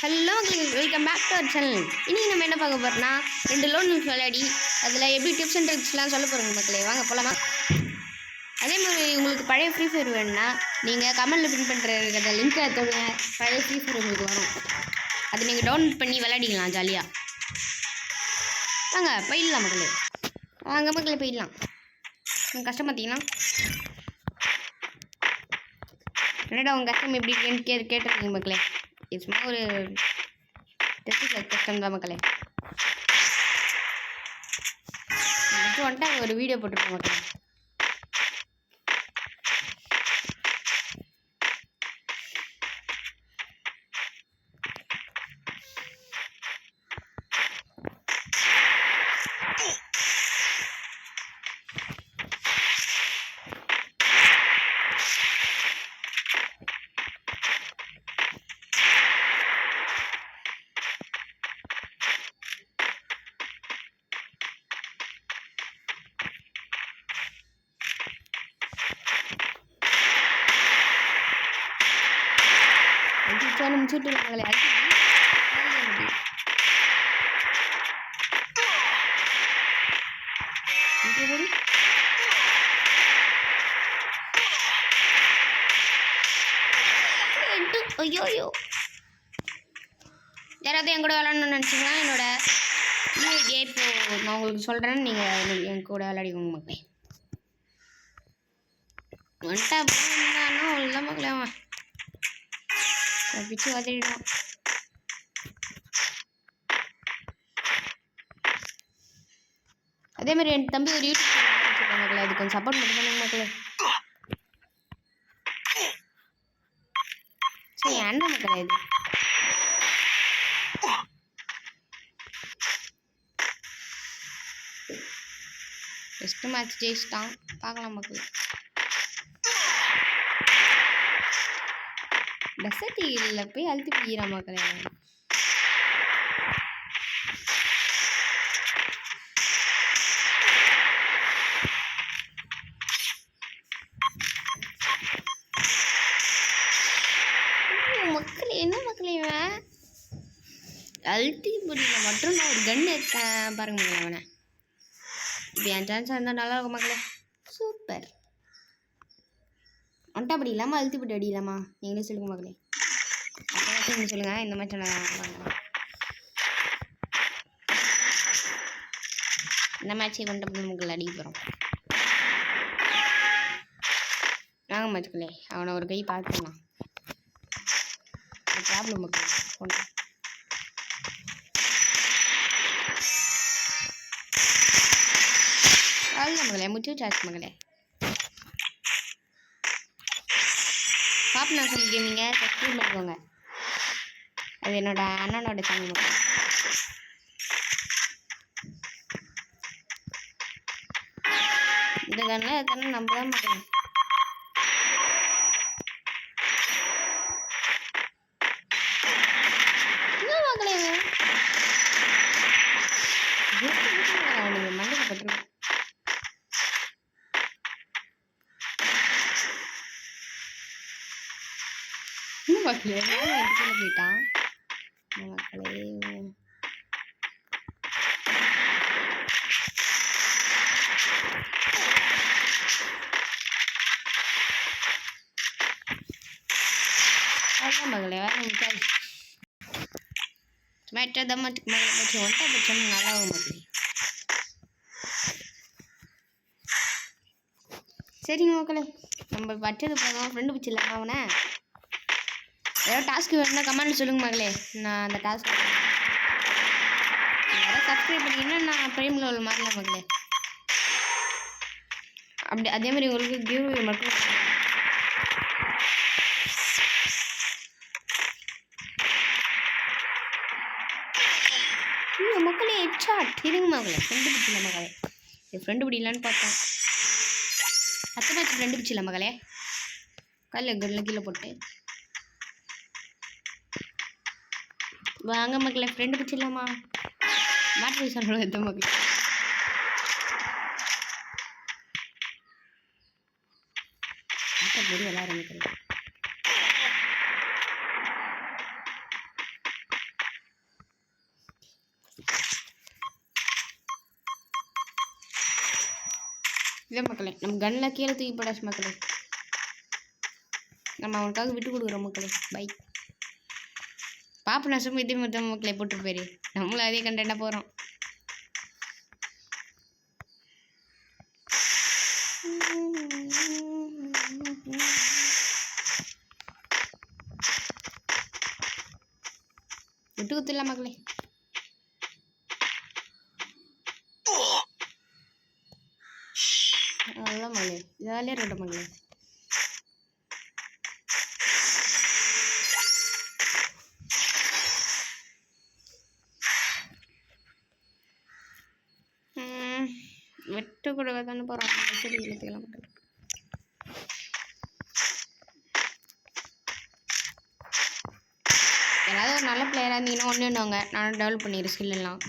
Hello welcome back to our channel. இன்றைக்கி நம்ம என்ன பார்க்க போகிறோம்னா 2 லோன் விளையாடி அதில் எப்படி டிப்ஸ் அண்ட் ட்ரிக்ஸ்லாம் சொல்ல போகிறோங்க மக்களே. வாங்க போகலாமா? அதே மாதிரி உங்களுக்கு பழைய ஃப்ரீ ஃபயர் வேணும்னா நீங்கள் கமெண்டில் பின் பண்ணுற லிங்க்கை தொடுங்க. பழைய ஃப்ரீ ஃபயர் உங்களுக்கு வரும். அதை நீங்கள் டவுன்லோட் பண்ணி விளையாடிக்கலாம் ஜாலியாக. வாங்க போயிடலாம் மக்களே. வாங்க மக்களே போயிடலாம். கஷ்டம் பார்த்தீங்கன்னா என்னடா உங்கள் கஷ்டம் எப்படி இருக்குன்னு கேட்டிருக்கீங்க மக்களே. இது சும்மா ஒரு டெஸ்ட் கஷ்டம் தான் மக்களே. வந்துட்டு ஒரு வீடியோ போட்டிருக்கோம் மக்களே. முடிச்சுட்டு இருக்காங்களே ஐயோ யாராவது என் கூட விளாடணும்னு நினச்சிங்கன்னா என்னோட இப்போ நான் உங்களுக்கு சொல்கிறேன்னு நீங்கள் என் கூட விளையாடிக்கோங்க மக்களே. வந்துட்டா உள்ள மக்களே அவன் பிச்சு வதறிடுவான். அதே மாதிரி என் தம்பி ஒரு யூடியூப் சேனல் மக்களே, அது கொஞ்சம் சப்போர்ட் பண்ணி பண்ணுங்க மக்களே. சரி அண்ணன் மக்களே, இது டெஸ்ட் மேட்ச் ஜெயிச்சிட்டான். பார்க்கலாம் மக்களே. டெசர்ட் ஈகிள்ல போய் அழுத்தி போயிடறான் மக்களே. மக்களே என்ன மக்களே இவன் அழுத்தி போடியில் மட்டும் நான் ஒரு கன் எடுத்தேன் பாருங்க மக்களே. அவனை இப்போ என் சான்ஸ் இருந்தால் நல்லா இருக்கும் மக்களே. சூப்பர். வந்துட்டு அப்படி இல்லாமல் அழுத்தி போட்டு அடிக்கலாமா நீங்களே சொல்லுங்க மக்களே. அப்போ நீங்கள் சொல்லுங்கள் இந்த மாதிரி சொன்னாங்க. இந்த மேட்சை கொண்டு மக்கள் அடிக்க போகிறோம். நாங்கள் மேட்ச்களே அவனை ஒரு கை பார்த்துக்கலாம். ப்ராப்ளம் மக்கள் கொண்டு அவ்வளோ மகளே முச்சு சார்ஜ் மகளே. பாப்நாசன் கேமிங்க சப்ஸ்கிரைப் பண்ணிக்கோங்க. அது என்னோட அண்ணனோட சேனல் மக்கள். இந்த கண்ணை எத்தனை நம்ம தான் மக்கள். என்ன மக்களே அவனுக்கு மண்டல பட்டுருக்கோம். மக்களே போயிட்டான் மக்களே. அதான் மகளே வேற முட்டாள் மேட்டதான் மகளே பற்றி ஒன்றை பட்சம் நல்லா மக்களே. சரிங்க மக்களே நம்ம பச்சது போதும். ஃப்ரெண்டு பிடிச்சிடலாம் அவனை. ஏதாவது டாஸ்க்கு வேணும்னா கமெண்ட் சொல்லுங்க மகளே. நான் அந்த டாஸ்க் யாராவது சப்ஸ்கிரைப் பண்ணிங்கன்னா நான் ப்ரைம் லெவல் மாறலாம் மகளே. அப்படி அதே மாதிரி உங்களுக்கு கிவ்அவே மட்டும் மக்களே ஹெட்ஷாட் இருங்க மகளே. ஃப்ரெண்டு பிடிச்சிடல மகளே. என் ஃப்ரெண்டு பிடிக்கலான்னு பார்த்தேன். 10 மேட்ச் ஃப்ரெண்டு பிடிச்சிடல மகளே. கல்ல கீழே போட்டு வாங்க மக்களே ஃப்ரெண்டு பிடிச்சிடலாமா? மாட்டு சொல்கிறோம் எத்த மக்களே. விளையாட மக்களே. இல்லை மக்களே, நம்ம கன்னில் கீழே தூக்கி போடாச்சு மக்களே. நம்ம அவனுக்காக விட்டு கொடுக்குறோம் மக்களே. பை பாப்பு நஷ்டம் இதே மொத்தம் மக்களை போட்டு போயிரு. நம்மளும் அதே கண்டென்ட்டாக போகிறோம். விட்டு குத்துடலாம் மக்களே. அவ்வளோதான் மகளே, ஜாலியாக இருக்கட்டும் மகளே. வெட்டு கூட தானே போகிறோம். சரி இழுத்துக்கலாம் மக்கள். ஏதாவது ஒரு நல்ல பிளேயராக இருந்தீங்கன்னா ஒன்று வாங்க, நானும் டெவலப் பண்ணிடுறேன் ஸ்கில் எல்லாம்.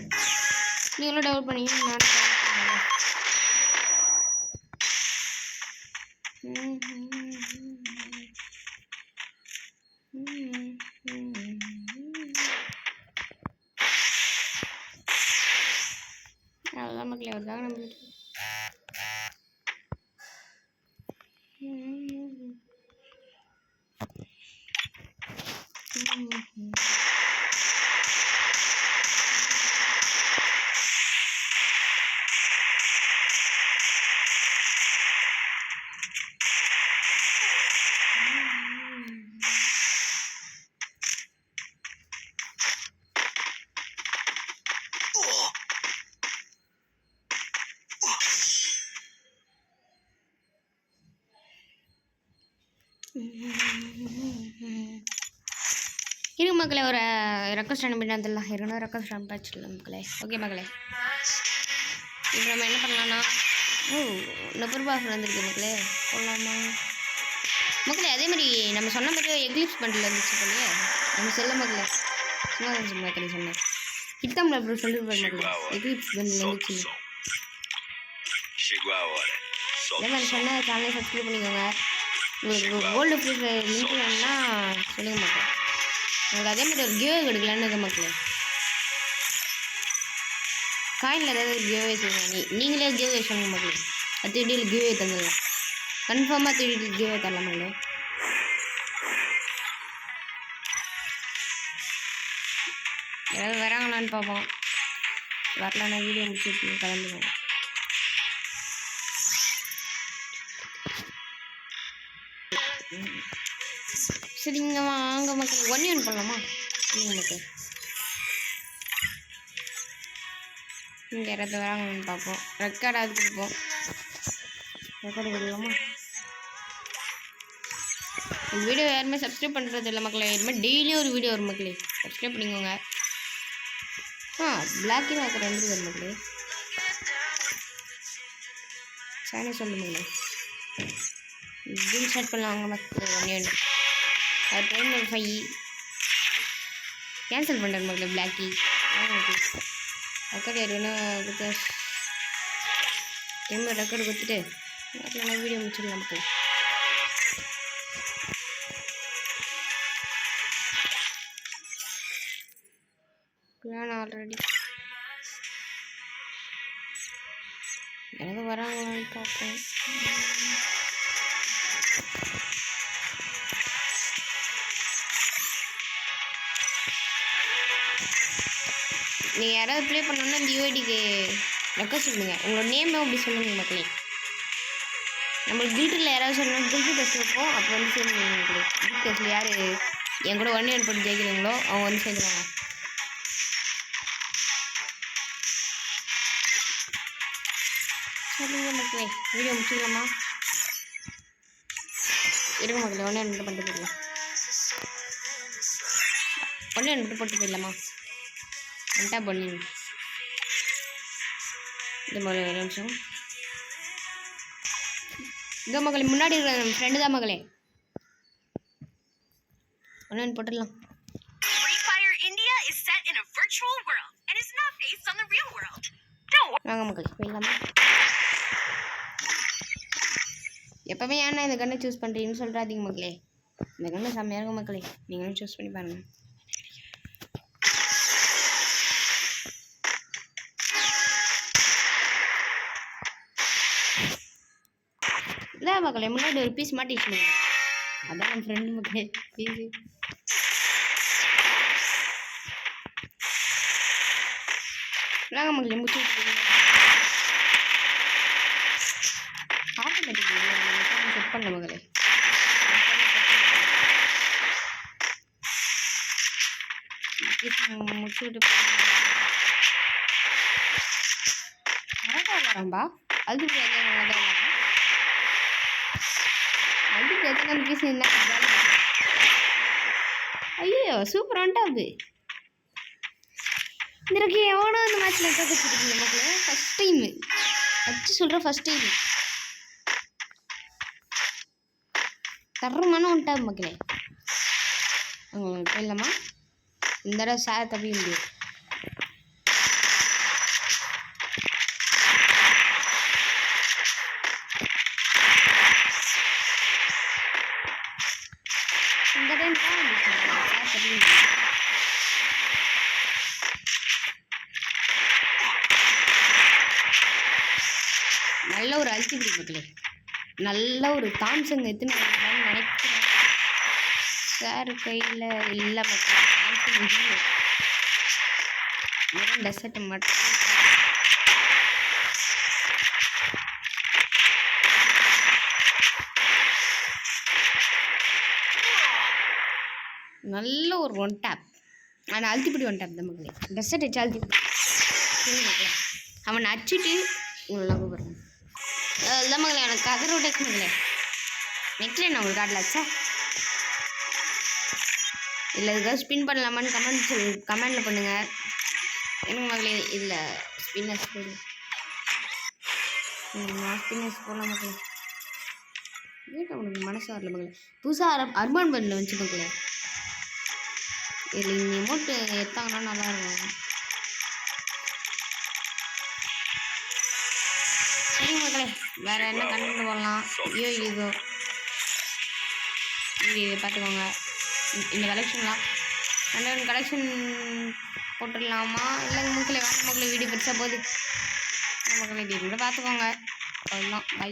நீங்களும் டெவலப் பண்ணி நானும் அவ்வளோதான் மக்களே. அதுதான் நம்மளுக்கு இருக்கு மக்களே. ஒரு ரெக்வஸ்ட் அனுப்பினதில்ல, இருக்கணும் ரெக்வஸ்ட் அனுப்பிச்சிடலாம் மக்களே. ஓகே மக்களே, இப்போ நம்ம என்ன பண்ணலாம்னா, 30 ரூபா ஆஃபர் வந்துருக்கு மக்களே. போடலாமா மக்களே? அதே மாதிரி நம்ம சொன்ன மாதிரி எக்லிப்ஸ் பண்டில் இருந்துச்சு போலையே நம்ம செல்ல மக்களே. சும்மா இருந்துச்சு மக்களே சொன்னேன். கிட்டாமில் அப்புறம் சொல்லிட்டு போய் மக்களே எக்லிப்ஸ் பண்டில் இருந்துச்சு. அதே மாதிரி சொன்னால் சேனலை சப்ஸ்கிரைப் பண்ணிக்கோங்க. உங்களுக்கு கோல்டு ஃப்ரீ ஃபயர் லிங்க் வேணும்னா சொல்லுங்கள் மக்களே. உங்களுக்கு அதே மாதிரி ஒரு கிவ்வே கொடுக்கலான்னு இருக்க மக்களே. காயினில் ஏதாவது ஒரு கிவ்வே செய்யுங்க. நீங்களே கிவ்வே சொல்லுங்கள் மக்களே. 30 வீடியோவில் கிவ்வே தந்துடலாம். கன்ஃபார்மாக 30 வீடியோ கிவ்வே தரலாம் மக்களே. ஏதாவது வராங்களான்னு பார்ப்போம். வரலான்னா வீடியோ முடிச்சு கலந்துக்கோங்க. சரிங்க வாங்க மக்கள், 1 பண்ணலாமா? மக்கள் இங்கே யாராவது வராங்கன்னு பார்ப்போம். ரெக்கார்டாவது கொடுப்போம். ரெக்கார்டு கொடுக்கலாமா? இந்த வீடியோ யாருமே சப்ஸ்கிரைப் பண்ணுறது இல்லை மக்களே. இதுமாதிரி டெய்லியும் ஒரு வீடியோ வரும் மக்களே. சப்ஸ்கிரைப் பண்ணிக்கோங்க. பிளாக்கி வாக்கர் வந்துருக்கு மக்களே. சேனல் சொல்லு மக்களே. இதுன்னு ஸ்டார்ட் பண்ணலாங்க மக்கள். 1 அது ட்ரெயின் 5 கேன்சல் பண்ணுறேன் மக்களே. பிளாக்கி ரெக்கார்டு யாருன்னா கொடுத்து டைம் ரெக்கார்டு கொடுத்துட்டு நான் வீடியோ முடிச்சிடலாம் மக்கள். நான் ஆல்ரெடி எனக்கு வராங்களான்னு பார்ப்பேன். நீங்கள் யாராவது ப்ளே பண்ணணுன்னா இந்த யூஐடிக்கு ரெக்வஸ்ட் பண்ணுங்க. உங்களோட நேமும் அப்படி சொல்லுங்க மக்களே. நம்மளுக்கு கில்ட்டில் யாராவது சொல்லணும் கில்ட்டு டெஸ்ட் வைப்போம். அப்போ வந்து சேர்ந்துருங்க மக்களே. கில்ட் டெஸ்ட்டில் யார் என் கூட 1 போட்டு ஜெயிக்கிறீங்களோ அவங்க வந்து சேர்ந்துருவாங்க. சொல்லுங்க மக்களே. வீடியோ முடிச்சுக்கலாமா? இருக்க மக்களே. 1 மட்டும் பண்ணிட்டு போயிடலாம். 1 மட்டும் போட்டு போயிடலாமா? வந்துட்டா பண்ணி இந்த மாதிரி ஒரு நிமிஷம். இந்த மகளே முன்னாடி இருக்கிற நம்ம ஃப்ரெண்டு தான் மகளே. 1 போட்டுடலாம். வாங்க மக்களே போயிடலாமா? எப்போவுமே ஏன்னா இந்த கண்ணை சூஸ் பண்ணுறீங்கன்னு சொல்கிறாதீங்க மக்களே. இந்த கண்ணை செம்மையாக இருக்கும் மக்களே. நீங்களும் சூஸ் பண்ணி பாருங்கள். இதான் மக்களே முன்னாடி ஒரு பீஸ் மாட்டிச்சு. அதான் என் ஃப்ரெண்டு மக்களே பீஸு. வாங்க மக்களே முடிச்சு ஆட்டோமேட்டிக் செட் பண்ண மக்களே. முடிச்சுட்டு வரம்பா அது அதுக்கு பீஸ் என்ன ஐயோ சூப்பர் வந்துட்டாது. இந்த எவனோ இந்த மேட்ச்சில் கற்றுக்கிட்டு மக்களே ஃபஸ்ட் டைமு வச்சு சொல்கிறேன். ஃபஸ்ட் டைமு தரமான வந்துட்டாது மக்களே. உங்களுக்கு போயிடலாமா? இந்த தடவை சார் தப்பி முடியும். இந்த டைம் சார் தப்பி முடியும். நல்ல ஒரு அல்டிபிடி மக்களே. நல்ல ஒரு தாம்சங் எத்தனை நினைக்கிறேன். சார் கையில் இல்லை மக்களே. தாம்சங் வெறும் டெசர்ட் மட்டும். நல்ல ஒரு ஒன் டேப். ஆனால் அழுத்திப்படி ஒன் டேப் தான் மக்களே. டெசர்ட் வச்சு அழுத்திப்படி சரி மக்களே. அவனை அடிச்சுட்டு உங்களை கூப்பிட்றேன். அதுதான் மக்களே எனக்கு கதை ரோட்டேக்கு மக்களே. நெக்ஸ்ட் நான் உங்களுக்கு காட்டலாச்சா இல்லை இதுக்காக ஸ்பின் பண்ணலாமான்னு கமெண்டில் பண்ணுங்கள். எனக்கு மக்களே இல்லை ஸ்பின்னர்ஸ் போடலாம். ஸ்பின்னர்ஸ் போடலாம் மக்களே. வீட்டை உங்களுக்கு மனசு வரல மக்களே. புதுசாக அர்மான் பண்ணில் வந்துச்சு மக்களே. இதில் இந்த அமௌண்ட்டு எடுத்தாங்கன்னா நல்லாயிருக்கும். சரி மக்களே வேறு என்ன கண்டென்ட் போடலாம்? ஐயோ இதோ இதை பார்த்துக்கோங்க. இந்த கலெக்ஷன்லாம் கலெக்ஷன் போட்டுடலாமா? இல்லைங்க மக்களே வேறு மக்களே வீடியோ பெருசாக போகுது. மக்களே இது கூட பார்த்துக்கோங்க. அவ்வளோதான். பை.